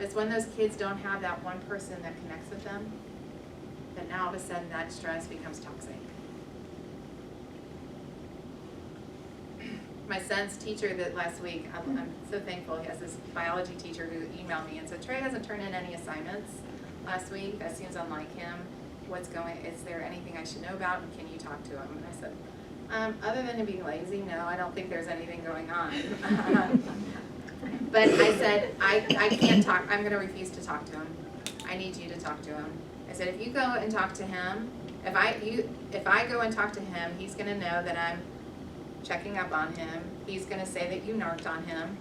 It's when those kids don't have that one person that connects with them, that now all of a sudden that stress becomes toxic. My son's teacher that last week, I'm so thankful, he has this biology teacher who emailed me and said, Trey hasn't turned in any assignments last week. That seems unlike him. Is there anything I should know about, and can you talk to him? And I said, other than him being lazy, no, I don't think there's anything going on. But I said, I can't talk, I'm gonna refuse to talk to him. I need you to talk to him. I said, if you go and talk to him, if I go and talk to him, he's gonna know that I'm checking up on him. He's gonna say that you narked on him.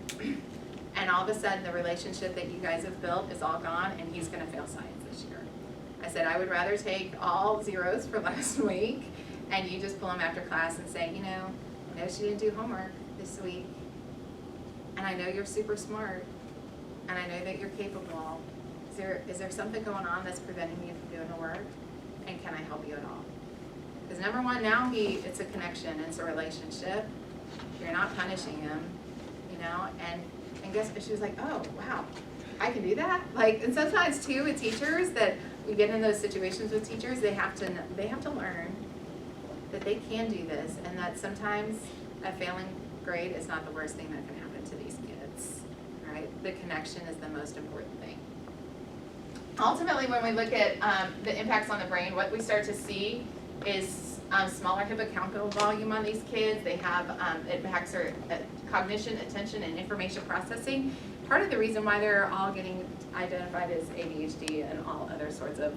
And all of a sudden, the relationship that you guys have built is all gone, and he's gonna fail science this year. I said, I would rather take all zeros for last week, and you just pull him after class and say, I know she didn't do homework this week, and I know you're super smart, and I know that you're capable. Is there something going on that's preventing you from doing the work, and can I help you at all? Because number one, now it's a connection, it's a relationship. You're not punishing him, and guess what? She was like, oh, wow, I can do that? And sometimes too with teachers, that we get in those situations with teachers, they have to learn that they can do this, and that sometimes a failing grade is not the worst thing that can happen to these kids, right? The connection is the most important thing. Ultimately, when we look at the impacts on the brain, what we start to see is smaller hippocampal volume on these kids. They have impacts their cognition, attention, and information processing. Part of the reason why they're all getting identified as ADHD and all other sorts of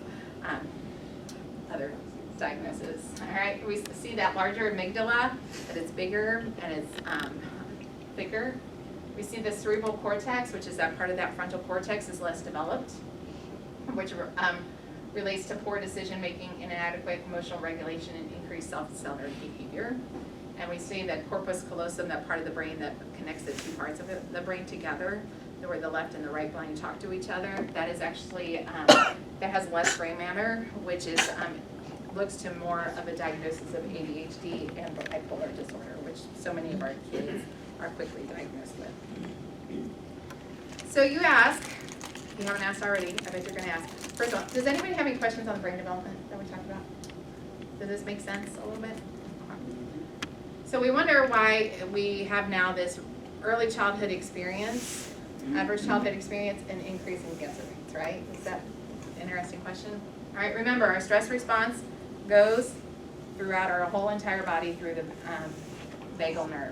other diagnoses. All right, we see that larger amygdala, that it's bigger and it's thicker. We see the cerebral cortex, which is that part of that frontal cortex, is less developed, which relates to poor decision making, inadequate emotional regulation, and increased self-centered behavior. And we see that corpus callosum, that part of the brain that connects the two parts of the brain together, where the left and the right brain talk to each other, that is actually, that has less gray matter, which is, looks to more of a diagnosis of ADHD and bipolar disorder, which so many of our kids are quickly diagnosed with. So you ask, if you haven't asked already, I bet you're gonna ask. First of all, does anybody have any questions on brain development that we talked about? Does this make sense a little bit? So we wonder why we have now this early childhood experience, adverse childhood experience, and increasing cancer rates, right? Is that an interesting question? All right, remember our stress response goes throughout our whole entire body through the vagal nerve.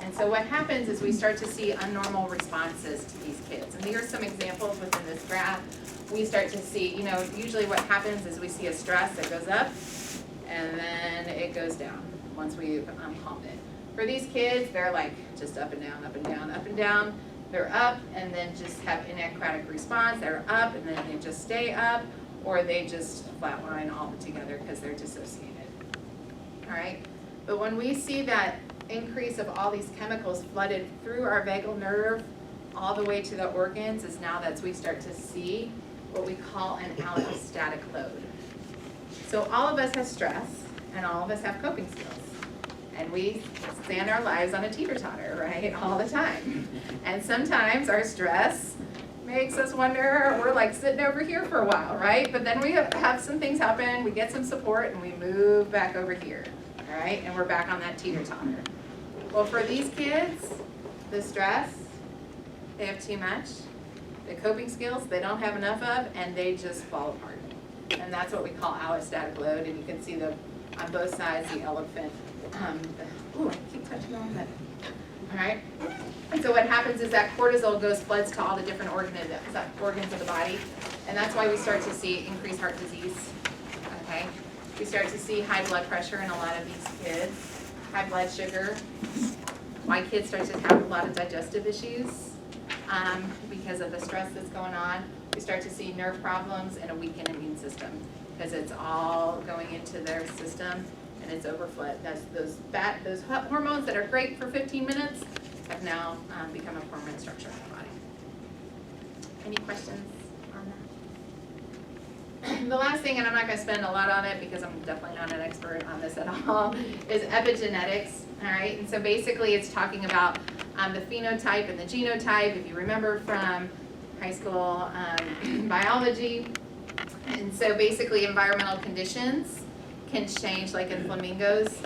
And so what happens is we start to see abnormal responses to these kids. And here are some examples within this graph. We start to see, usually what happens is we see a stress that goes up and then it goes down once we've calmed it. For these kids, they're like just up and down, up and down, up and down. They're up and then just have inadequate response. They're up and then they just stay up, or they just flatline all together because they're dissociated. All right? But when we see that increase of all these chemicals flooded through our vagal nerve all the way to the organs, is now that we start to see what we call an allostatic load. So all of us have stress and all of us have coping skills. And we stand our lives on a teeter-totter, right, all the time. And sometimes our stress makes us wonder, we're like sitting over here for a while, right? But then we have some things happen, we get some support, and we move back over here, all right? And we're back on that teeter-totter. Well, for these kids, the stress, they have too much. The coping skills, they don't have enough of, and they just fall apart. And that's what we call allostatic load, and you can see on both sides the elephant. I keep touching on that. All right. And so what happens is that cortisol floods to all the different organs of the body, and that's why we start to see increased heart disease. Okay. We start to see high blood pressure in a lot of these kids, high blood sugar. Why kids start to have a lot of digestive issues because of the stress that's going on. We start to see nerve problems and a weakened immune system because it's all going into their system. And it's overflow. Those hormones that are great for 15 minutes have now become a permanent structure of the body. Any questions on that? The last thing, and I'm not going to spend a lot on it because I'm definitely not an expert on this at all, is epigenetics. All right, and so basically it's talking about the phenotype and the genotype. If you remember from high school biology. And so basically environmental conditions can change, like in flamingos,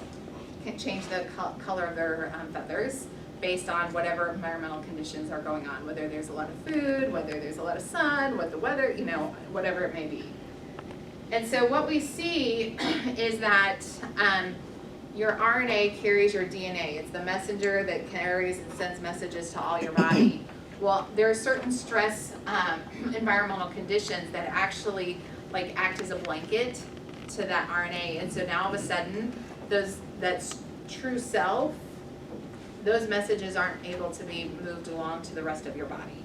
can change the color of their feathers based on whatever environmental conditions are going on, whether there's a lot of food, whether there's a lot of sun, what the weather, you know, whatever it may be. And so what we see is that your RNA carries your DNA. It's the messenger that carries and sends messages to all your body. Well, there are certain stress environmental conditions that actually like act as a blanket to that RNA. And so now all of a sudden, that's true self, those messages aren't able to be moved along to the rest of your body.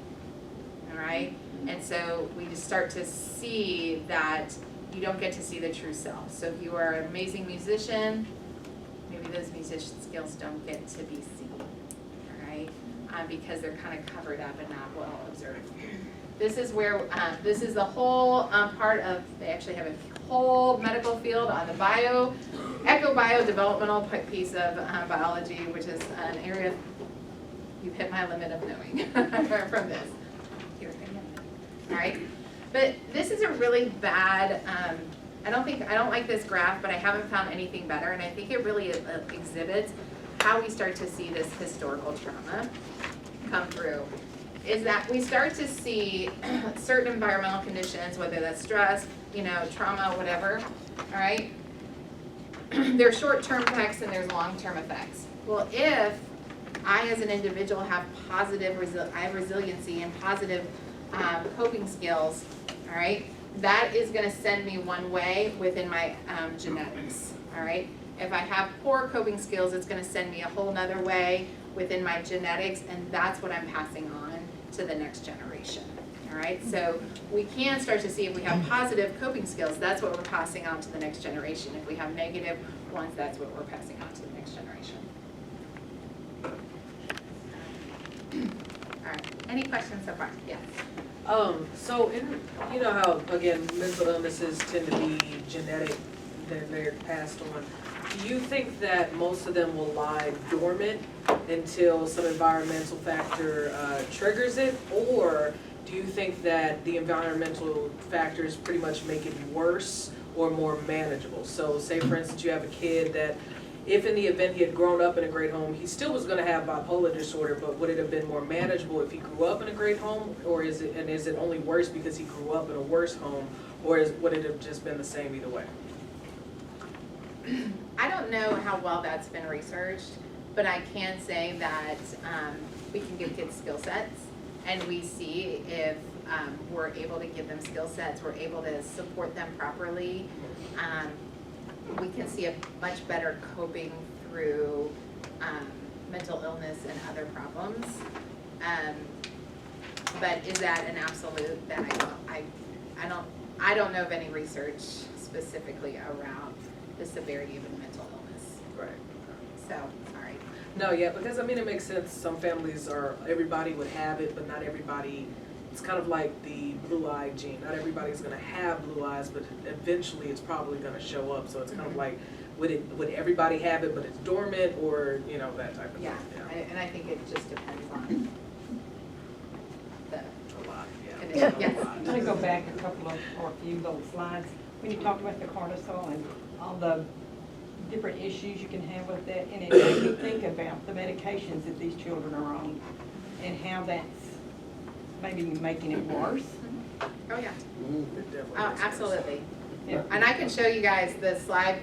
All right? And so we just start to see that you don't get to see the true self. So if you are an amazing musician, maybe those musician skills don't get to be seen. All right? Because they're kind of covered up and not well observed. This is where, this is the whole part of, they actually have a whole medical field on the eco-bio developmental piece of biology, which is an area you've hit my limit of knowing from this. All right, but this is a really bad, I don't like this graph, but I haven't found anything better, and I think it really exhibits how we start to see this historical trauma come through. Is that we start to see certain environmental conditions, whether that's stress, you know, trauma, whatever, all right? There's short-term effects and there's long-term effects. Well, if I as an individual have I have resiliency and positive coping skills, all right, that is gonna send me one way within my genetics, all right? If I have poor coping skills, it's gonna send me a whole nother way within my genetics, and that's what I'm passing on to the next generation, all right? So we can start to see if we have positive coping skills, that's what we're passing on to the next generation. If we have negative ones, that's what we're passing on to the next generation. All right, any questions so far? Yes. So you know how, again, mental illnesses tend to be genetic, they're passed on. Do you think that most of them will lie dormant until some environmental factor triggers it? Or do you think that the environmental factors pretty much make it worse or more manageable? So say for instance you have a kid that if in the event he had grown up in a great home, he still was gonna have bipolar disorder, but would it have been more manageable if he grew up in a great home? Or is it only worse because he grew up in a worse home? Or would it have just been the same either way? I don't know how well that's been researched, but I can say that we can give kids skill sets, and we see if we're able to give them skill sets, we're able to support them properly, we can see a much better coping through mental illness and other problems. But is that an absolute? Then I don't know of any research specifically around the severity of a mental illness. Right. So, all right. No, yeah, because I mean it makes sense. Some families everybody would have it, but not everybody. It's kind of like the blue eye gene. Not everybody's gonna have blue eyes, but eventually it's probably gonna show up. So it's kind of like, would everybody have it, but it's dormant, or you know that type of thing. Yeah, and I think it just depends on a lot. Yeah. Yes. I'm gonna go back a few little slides when you talked about the cortisol and all the different issues you can have with that, and it made me think about the medications that these children are on and how that's maybe making it worse. Oh yeah. Oh, absolutely. Yeah. And I can show you guys the slides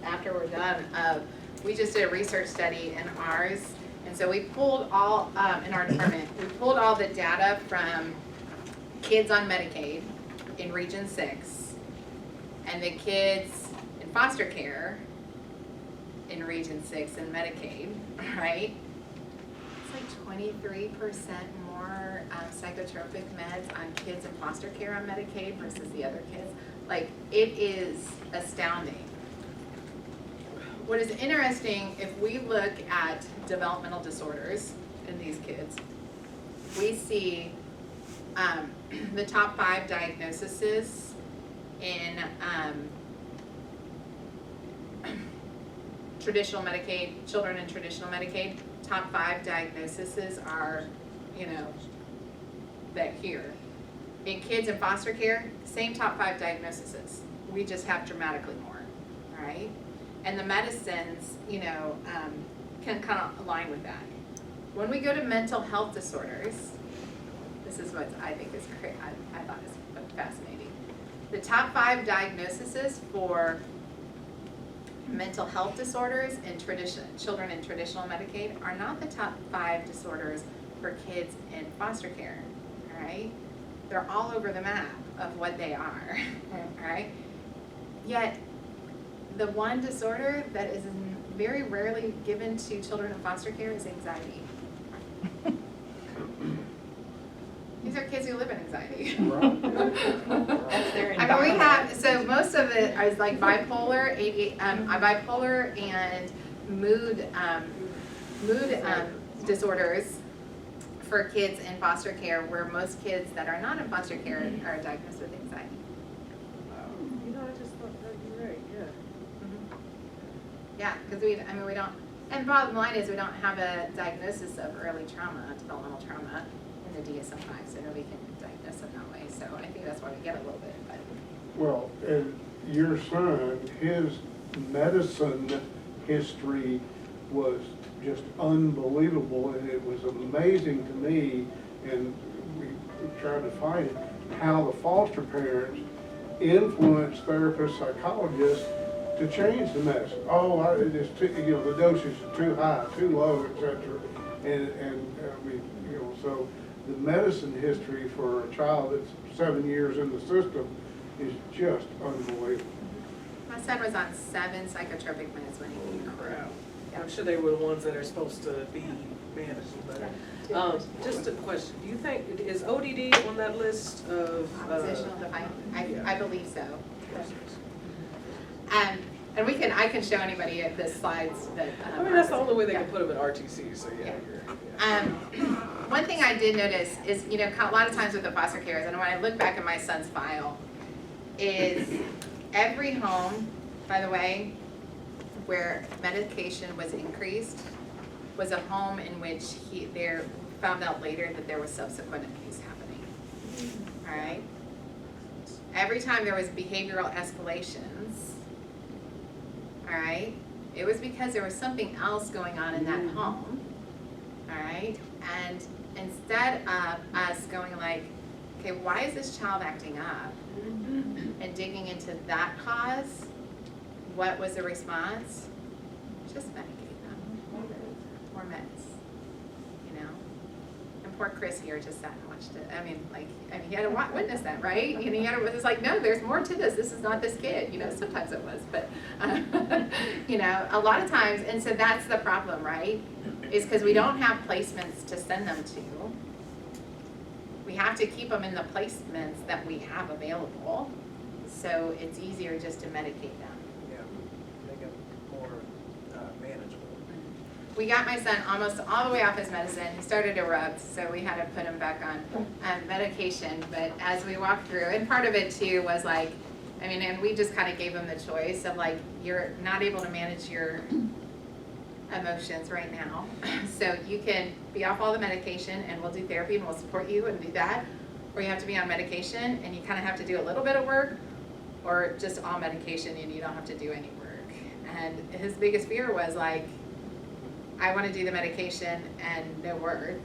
after we're done. We just did a research study in ours, and so we pulled all in our department. We pulled all the data from kids on Medicaid in Region 6, and the kids in foster care in Region 6 and Medicaid, right? It's like 23% more psychotropic meds on kids in foster care on Medicaid versus the other kids. Like, it is astounding. What is interesting, if we look at developmental disorders in these kids, we see the top 5 diagnoses in traditional Medicaid, children in traditional Medicaid. Top 5 diagnoses are, you know, that here. In kids in foster care, same top 5 diagnoses. We just have dramatically more, all right? And the medicines, you know, can kind of align with that. When we go to mental health disorders, this is what I think is I thought is fascinating. The top 5 diagnoses for mental health disorders in children in traditional Medicaid are not the top 5 disorders for kids in foster care, all right? They're all over the map of what they are, all right? Yet, the one disorder that is very rarely given to children in foster care is anxiety. These are kids who live in anxiety. That's their I mean, we have, so most of it is like bipolar, bipolar and mood disorders for kids in foster care, where most kids that are not in foster care are diagnosed with anxiety. You know, I just thought that you're right, yeah. Yeah, because we don't, and bottom line is we don't have a diagnosis of early trauma, developmental trauma in the DSM-5, so nobody can diagnose them that way. So I think that's why we get a little bit, but. Well, and your son, his medicine history was just unbelievable, and it was amazing to me, and we tried to find it, how the foster parents influenced therapists, psychologists to change the medicine. Oh, it's too, you know, the dosage is too high, too low, etc. And we, you know, so the medicine history for a child that's 7 years in the system is just unbelievable. My son was on 7 psychotropic meds when he came Crap. Yeah. I'm sure they were the ones that are supposed to be managed better. Just a question, do you think, is ODD on that list of? Oppositional defiant. Yeah. I believe so. And I can show anybody the slides that. I mean, that's the only way they yeah. can put them in RTC, so yeah. Yeah. One thing I did notice is, you know, a lot of times with the foster cares, and when I look back at my son's file, is every home, by the way, where medication was increased was a home in which they found out later that there was subsequent abuse happening. All right? Every time there was behavioral escalations, all right, it was because there was something else going on in that home, all right? And instead of us going like, okay, why is this child acting up? And digging into that cause, what was the response? Just medicate them. More meds, you know? And poor Chris here just sat and watched it. I mean, he had to witness that, right? And he had to, it's like, no, there's more to this. This is not this kid. You know, sometimes it was, but, you know, a lot of times, and so that's the problem, right? Is because we don't have placements to send them to. We have to keep them in the placements that we have available. So it's easier just to medicate them. Yeah, make it more manageable. We got my son almost all the way off his medicine. He started to rub, so we had to put him back on medication. But as we walked through, and part of it too was like, I mean, and we just kind of gave him the choice of like, you're not able to manage your emotions right now. So you can be off all the medication and we'll do therapy and we'll support you and do that. Or you have to be on medication and you kind of have to do a little bit of work, or just all medication and you don't have to do any work. And his biggest fear was like, I want to do the medication and no work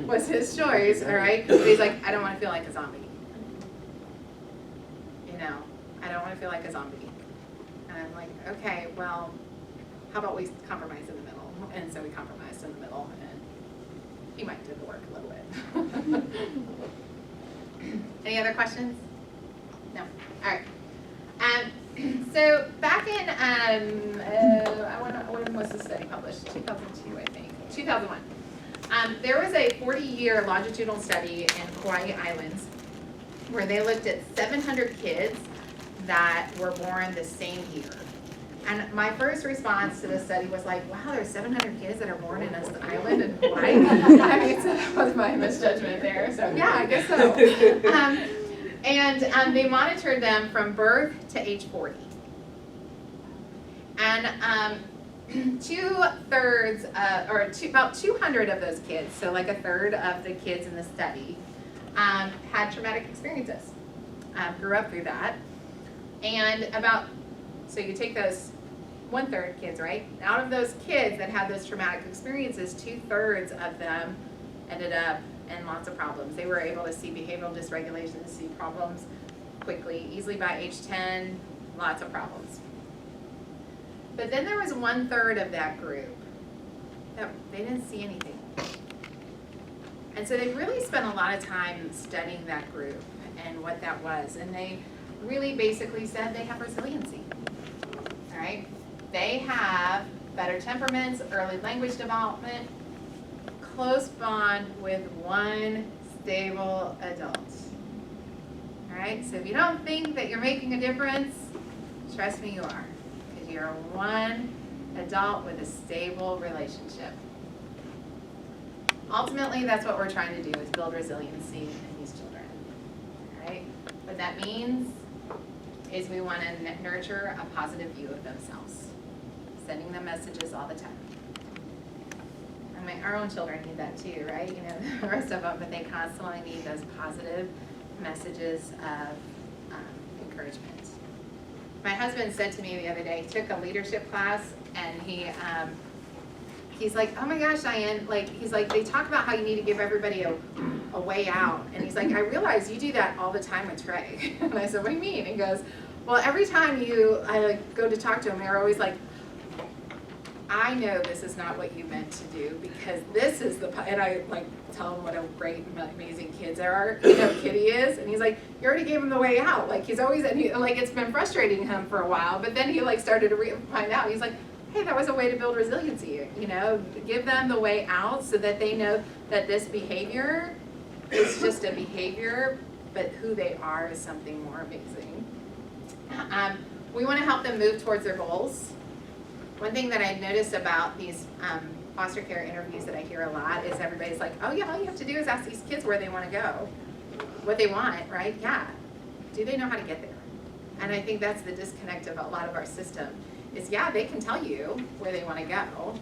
was his choice, all right? But he's like, I don't want to feel like a zombie. You know, I don't want to feel like a zombie. And I'm like, okay, well, how about we compromise in the middle? And so we compromised in the middle, and he might do the work a little bit. Any other questions? No. All right. So back in, when was the study published? 2002, I think. 2001. There was a 40-year longitudinal study in Hawaii Islands where they looked at 700 kids that were born the same year. And my first response to this study was like, wow, there's 700 kids that are born in this island in Hawaii. I mean, so that was my misjudgment there. So yeah, I guess so. And they monitored them from birth to age 40. And about 200 of those kids, so like a third of the kids in the study, had traumatic experiences, grew up through that. And so you take those 1/3 kids, right? Out of those kids that had those traumatic experiences, 2/3 of them ended up in lots of problems. They were able to see behavioral dysregulation, see problems quickly, easily by age 10, lots of problems. But then there was 1/3 of that group that they didn't see anything. And so they really spent a lot of time studying that group and what that was. And they really basically said they have resiliency, all right? They have better temperaments, early language development, close bond with one stable adult. All right, so if you don't think that you're making a difference, trust me, you are. Because you're one adult with a stable relationship. Ultimately, that's what we're trying to do, is build resiliency in these children. All right, what that means is we want to nurture a positive view of themselves, sending them messages all the time. I mean, our own children need that too, right? You know, the rest of them, but they constantly need those positive messages of encouragement. My husband said to me the other day, he took a leadership class, and he's like, oh my gosh, Diane, he's like, they talk about how you need to give everybody a way out. And he's like, I realize you do that all the time with Trey. And I said, what do you mean? He goes, well, every time I go to talk to him, you're always like, I know this is not what you meant to do, because this is and I tell him what a great, amazing kid he is, and he's like, you already gave him the way out. He's always, and it's been frustrating him for a while, but then he started to find out. He's like, hey, that was a way to build resiliency, give them the way out so that they know that this behavior is just a behavior, but who they are is something more amazing. We want to help them move towards their goals. One thing that I've noticed about these foster care interviews that I hear a lot is everybody's like, oh yeah, all you have to do is ask these kids where they want to go, what they want, right? Yeah. Do they know how to get there? And I think that's the disconnect of a lot of our system is, yeah, they can tell you where they want to go.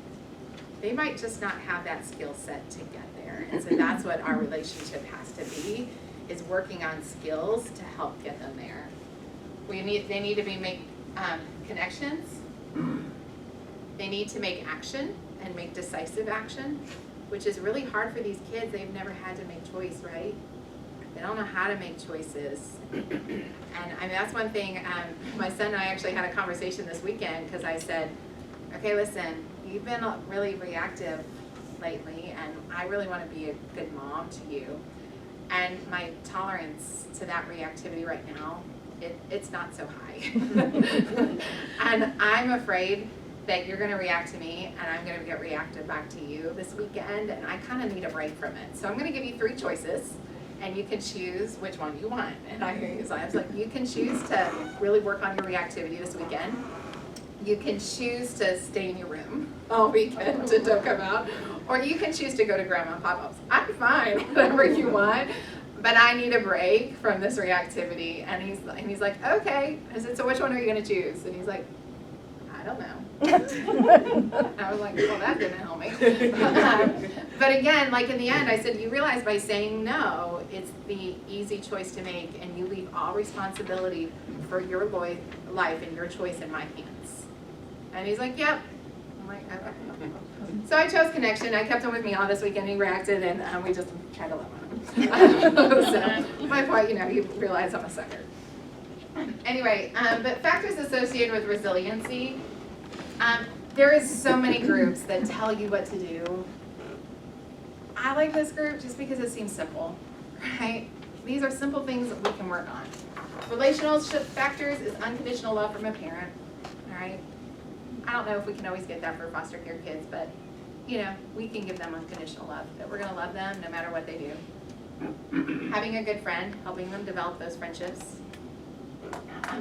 They might just not have that skill set to get there. And so that's what our relationship has to be, is working on skills to help get them there. They need to make connections. They need to make action and make decisive action, which is really hard for these kids. They've never had to make choice, right? They don't know how to make choices. And that's one thing, my son and I actually had a conversation this weekend, because I said, okay, listen, you've been really reactive lately, and I really want to be a good mom to you. And my tolerance to that reactivity right now, it's not so high. And I'm afraid that you're going to react to me, and I'm going to get reactive back to you this weekend, and I kind of need a break from it. So I'm going to give you 3 choices, and you can choose which one you want. And I was like, you can choose to really work on your reactivity this weekend. You can choose to stay in your room all weekend and don't come out, or you can choose to go to Grandma and Pop-Ups. I'm fine, whatever you want, but I need a break from this reactivity. And he's like, okay. I said, so which one are you going to choose? And he's like, I don't know. I was like, well, that didn't help me. But again, in the end, I said, you realize by saying no, it's the easy choice to make, and you leave all responsibility for your life and your choice in my hands. And he's like, yep. I'm like, okay. So I chose connection. I kept him with me all this weekend. He reacted, and we just tried to love him. So my point, you realize I'm a sucker. Anyway, but factors associated with resiliency. There is so many groups that tell you what to do. I like this group just because it seems simple, right? These are simple things that we can work on. Relationship factors is unconditional love from a parent, all right? I don't know if we can always get that for foster care kids, but, we can give them unconditional love, that we're going to love them no matter what they do. Having a good friend, helping them develop those friendships.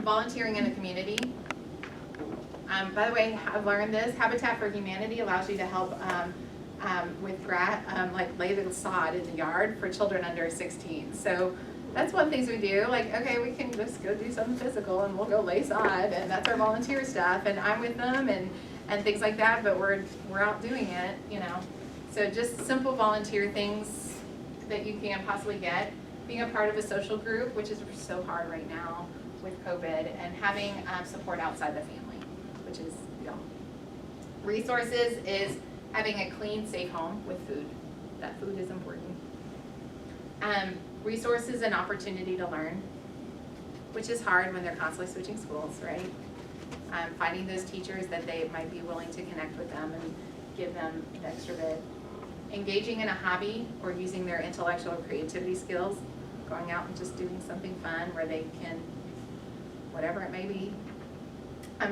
Volunteering in the community. By the way, I've learned this. Habitat for Humanity allows you to help with lay the sod in the yard for children under 16. So that's one thing we do. Okay, we can just go do something physical, and we'll go lay sod, and that's our volunteer stuff. And I'm with them, and and things like that, but we're out doing it, you know. So just simple volunteer things that you can possibly get. Being a part of a social group, which is so hard right now with COVID, and having support outside the family, which is, you know. Resources is having a clean, safe home with food. That food is important. Resources and opportunity to learn, which is hard when they're constantly switching schools, right? Finding those teachers that they might be willing to connect with them and give them an extra bit. Engaging in a hobby or using their intellectual or creativity skills, going out and just doing something fun where they can, whatever it may be.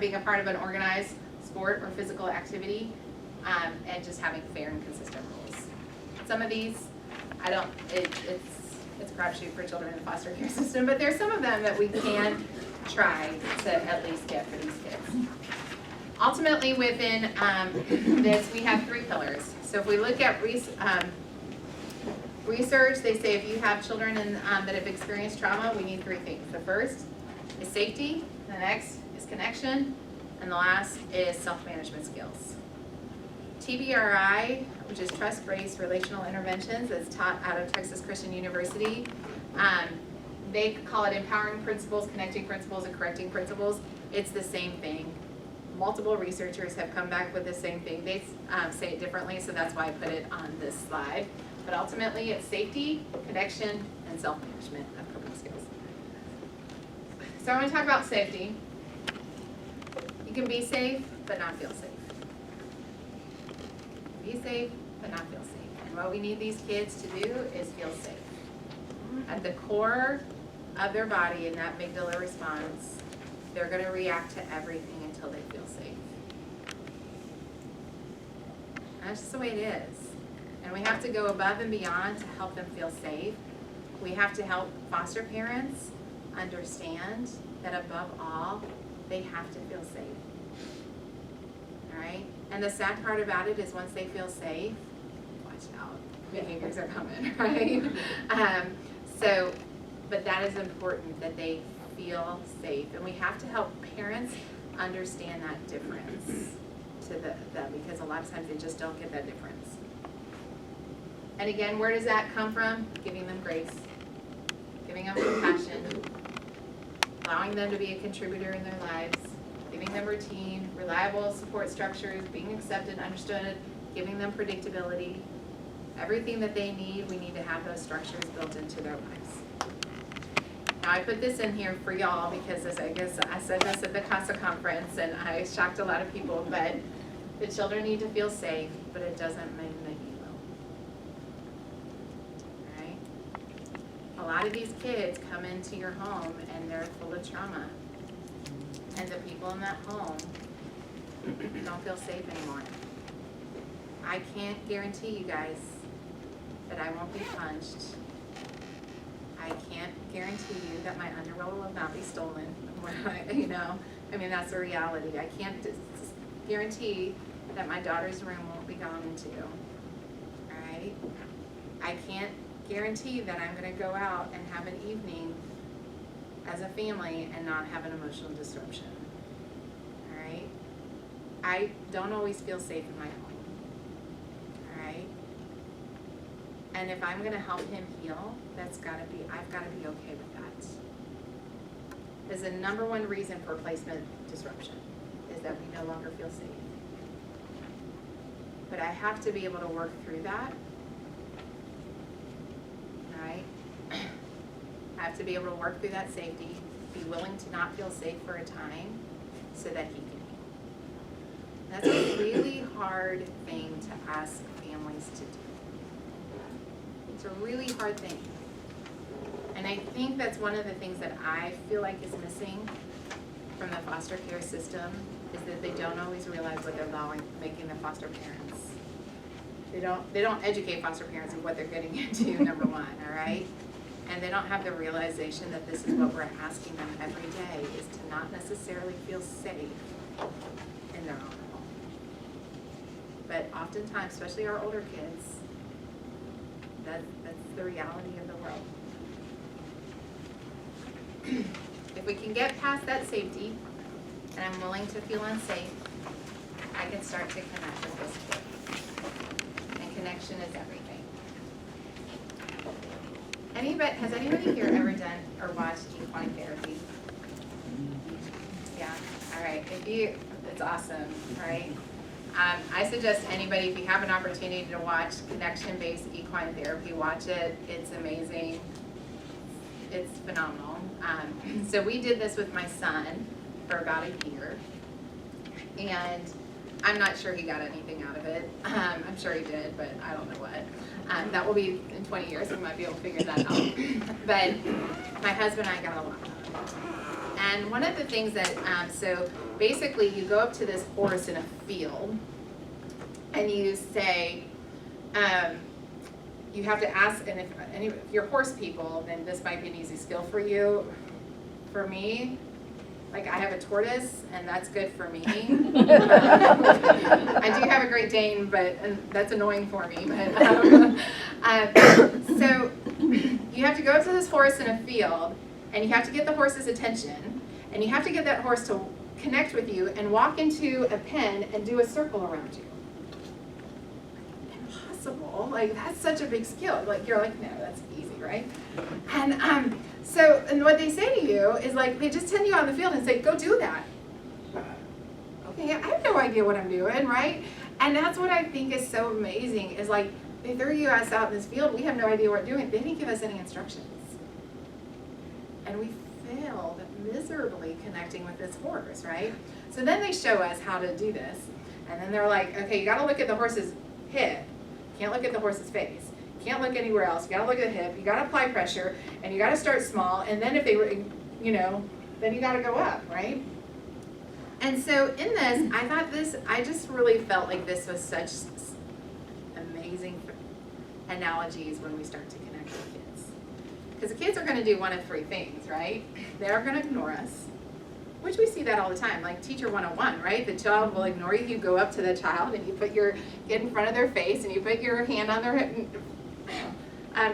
Being a part of an organized sport or physical activity, and just having fair and consistent rules. Some of these, it's a crapshoot for children in the foster care system, but there's some of them that we can try to at least get for these kids. Ultimately, within this, we have 3 pillars. So if we look at research, they say if you have children that have experienced trauma, we need 3 things. The first is safety, the next is connection, and the last is self-management skills. TBRI, which is trust-based relational interventions, that's taught out of Texas Christian University. They call it empowering principles, connecting principles, and correcting principles. It's the same thing. Multiple researchers have come back with the same thing. They say it differently, so that's why I put it on this slide. But ultimately, it's safety, connection, and self-management of coping skills. So I want to talk about safety. You can be safe, but not feel safe. Be safe, but not feel safe. And what we need these kids to do is feel safe. At the core of their body in that amygdala response, they're going to react to everything until they feel safe. And that's just the way it is. And we have to go above and beyond to help them feel safe. We have to help foster parents understand that above all, they have to feel safe. All right? And the sad part about it is once they feel safe, watch out, behaviors are coming, right? But that is important that they feel safe. And we have to help parents understand that difference to them because a lot of times they just don't get that difference. And again, where does that come from? Giving them grace, giving them compassion, allowing them to be a contributor in their lives, giving them routine, reliable support structures, being accepted, understood, giving them predictability. Everything that they need, we need to have those structures built into their lives. Now I put this in here for y'all because I guess I said this at the CASA conference and I shocked a lot of people, but the children need to feel safe, but it doesn't mean that you will. All right? A lot of these kids come into your home and they're full of trauma. And the people in that home don't feel safe anymore. I can't guarantee you guys that I won't be punched. I can't guarantee you that my underwear will not be stolen. I mean, that's a reality. I can't guarantee that my daughter's room won't be gone into. All right? I can't guarantee that I'm going to go out and have an evening as a family and not have an emotional disruption. All right? I don't always feel safe in my home. All right? And if I'm gonna help him heal, I've gotta be okay with that. There's the number one reason for placement disruption is that we no longer feel safe. But I have to be able to work through that. All right? I have to be able to work through that safety, be willing to not feel safe for a time so that he can heal. That's a really hard thing to ask families to do. It's a really hard thing. And I think that's one of the things that I feel like is missing from the foster care system is that they don't always realize what they're making the foster parents. They don't educate foster parents of what they're getting into, number one, all right? And they don't have the realization that this is what we're asking them every day, is to not necessarily feel safe in their own home. But oftentimes, especially our older kids, that's the reality of the world. If we can get past that safety, and I'm willing to feel unsafe, I can start to connect with this kid. And connection is everything. Has anybody here ever done or watched equine therapy? Yeah, all right. It's awesome, right? I suggest anybody, if you have an opportunity to watch connection-based equine therapy, watch it. It's amazing. It's phenomenal. So we did this with my son for about a year, and I'm not sure he got anything out of it. I'm sure he did, but I don't know what. That will be in 20 years, we might be able to figure that out. But my husband and I got a lot out of it. And one of the things that, so basically you go up to this horse in a field, and you say, you have to ask, and if you're horse people, then this might be an easy skill for you. For me, like I have a tortoise, and that's good for me. I do have a Great Dane, and that's annoying for me. But so you have to go up to this horse in a field, and you have to get the horse's attention, and you have to get that horse to connect with you and walk into a pen and do a circle around you. Impossible. Like, that's such a big skill. Like, you're like, no, that's easy, right? And and what they say to you is like, they just send you on the field and say, go do that. Okay, I have no idea what I'm doing, right? And that's what I think is so amazing, is like, they threw you us out in this field, we have no idea what we're doing. They didn't give us any instructions. And we failed miserably connecting with this horse, right? So then they show us how to do this. And then they're like, okay, you gotta look at the horse's hip. Can't look at the horse's face. Can't look anywhere else. You gotta look at the hip. You gotta apply pressure, and you gotta start small. And then if they were, then you gotta go up, right? And so in this, I just really felt like this was such amazing analogies when we start to connect with kids. Because the kids are gonna do one of three things, right? They're gonna ignore us, which we see that all the time, like teacher 101, right? The child will ignore you. You go up to the child and you get in front of their face and you put your hand on their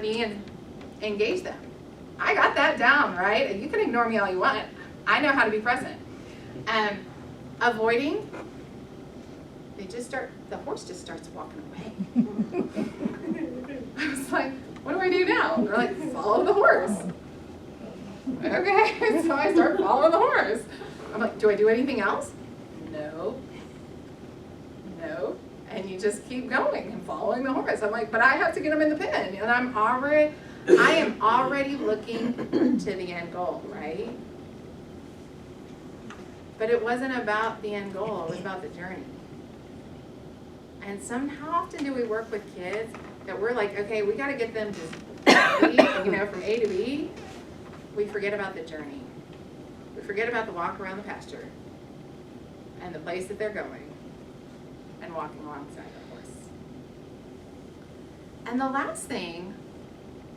knee and engage them. I got that down, right? You can ignore me all you want. I know how to be present. Avoiding, the horse just starts walking away. I was like, what do I do now? They're like, follow the horse. Okay, so I start following the horse. I'm like, do I do anything else? No. And you just keep going and following the horse. I'm like, but I have to get him in the pen. And I am already looking to the end goal, right? But it wasn't about the end goal, it was about the journey. And how often do we work with kids that we're like, okay, we gotta get them to from A to B. We forget about the journey. We forget about the walk around the pasture and the place that they're going and walking alongside the horse. And the last thing,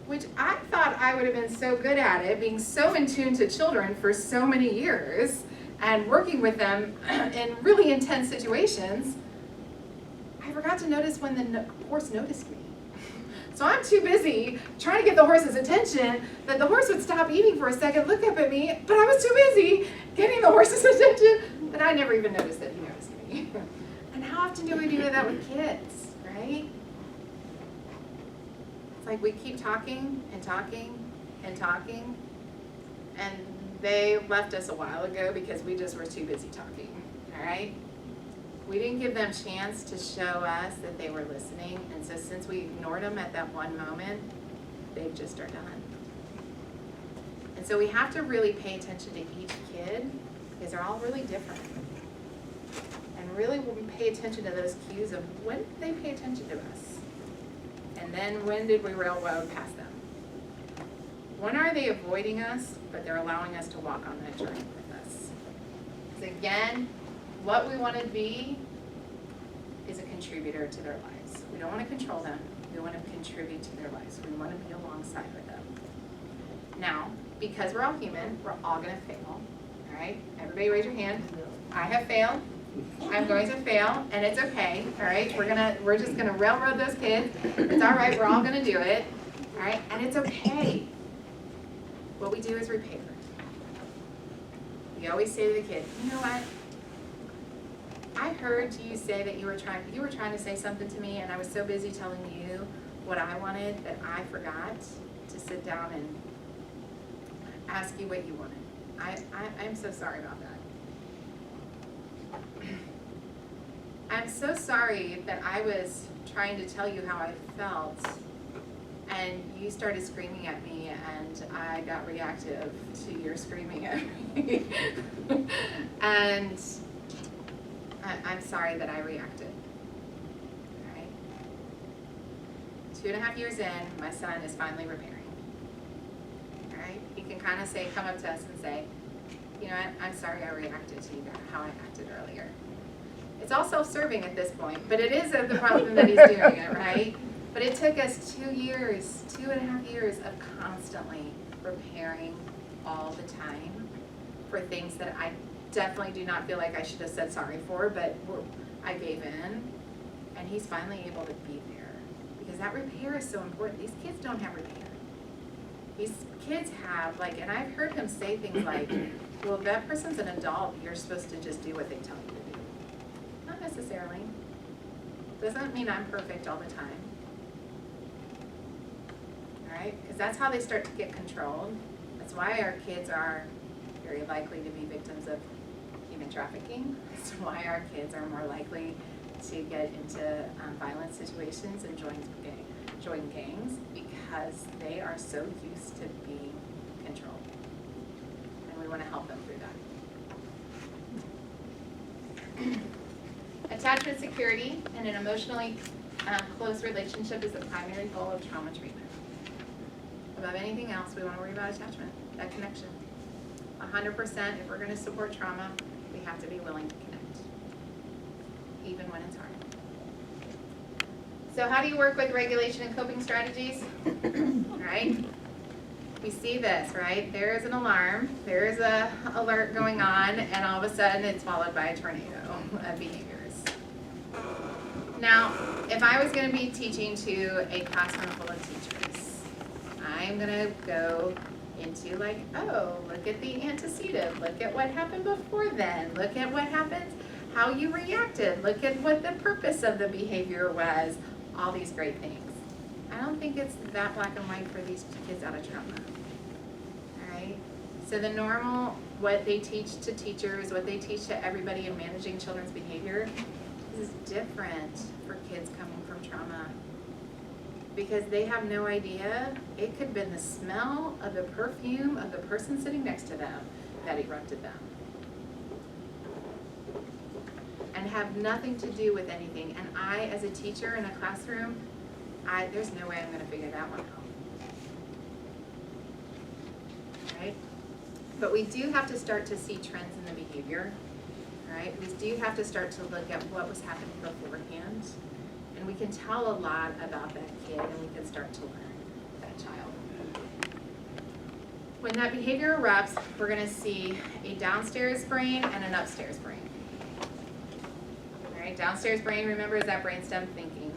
which I thought I would have been so good at it, being so in tune to children for so many years and working with them in really intense situations, I forgot to notice when the horse noticed me. So I'm too busy trying to get the horse's attention that the horse would stop eating for a second, look up at me, but I was too busy getting the horse's attention that I never even noticed that he noticed me. And how often do we do that with kids, right? It's like we keep talking and talking and talking, and they left us a while ago because we just were too busy talking, all right? We didn't give them a chance to show us that they were listening, and so since we ignored them at that one moment, they just are done. And so we have to really pay attention to each kid because they're all really different. And really when we pay attention to those cues of when did they pay attention to us? And then when did we railroad past them? When are they avoiding us, but they're allowing us to walk on that journey with us? Because again, what we want to be is a contributor to their lives. We don't want to control them. We want to contribute to their lives. We want to be alongside with them. Now, because we're all human, we're all going to fail. All right? Everybody raise your hand. I have failed. I'm going to fail, and it's okay. All right? We're just going to railroad those kids. It's all right. We're all going to do it. All right? And it's okay. What we do is repair. We always say to the kid, you know what? I heard you say that you were trying to say something to me, and I was so busy telling you what I wanted that I forgot to sit down and ask you what you wanted. I'm so sorry about that. I'm so sorry that I was trying to tell you how I felt, and you started screaming at me, and I got reactive to your screaming at me. And I'm sorry that I reacted. Alright? 2.5 years in, my son is finally repairing. Alright? He can kind of come up to us and say, you know what, I'm sorry I reacted to you, how I acted earlier. It's all self-serving at this point, but it is the problem that he's doing it, right? But it took us 2 years, 2.5 years of constantly repairing all the time for things that I definitely do not feel like I should have said sorry for, but I gave in, and he's finally able to be there. Because that repair is so important. These kids don't have repair. These kids have, like, and I've heard him say things like, well, if that person's an adult, you're supposed to just do what they tell you to do. Not necessarily. Doesn't mean I'm perfect all the time. Alright? Because that's how they start to get controlled. That's why our kids are very likely to be victims of human trafficking. That's why our kids are more likely to get into violent situations and join gangs, because they are so used to being controlled. And we want to help them through that. Attachment security and an emotionally close relationship is the primary goal of trauma treatment. Above anything else, we want to worry about attachment, that connection. 100%, if we're going to support trauma, we have to be willing to connect, even when it's hard. So how do you work with regulation and coping strategies? Right? We see this, right? There is an alarm, there is a alert going on, and all of a sudden it's followed by a tornado of behaviors. Now, if I was going to be teaching to a classroom full of teachers, I'm going to go into like, oh, look at the antecedent, look at what happened before then, look at what happened, how you reacted, look at what the purpose of the behavior was, all these great things. I don't think it's that black and white for these kids out of trauma. Alright? So the normal, what they teach to teachers, what they teach to everybody in managing children's behavior is different for kids coming from trauma. Because they have no idea, it could have been the smell of the perfume of the person sitting next to them that erupted them. And have nothing to do with anything. And I, as a teacher in a classroom, there's no way I'm going to figure that one out. Right? But we do have to start to see trends in the behavior. Right? We do have to start to look at what was happening beforehand. And we can tell a lot about that kid, and we can start to learn that child. When that behavior erupts, we're going to see a downstairs brain and an upstairs brain. All right, downstairs brain, remember, is that brainstem thinking.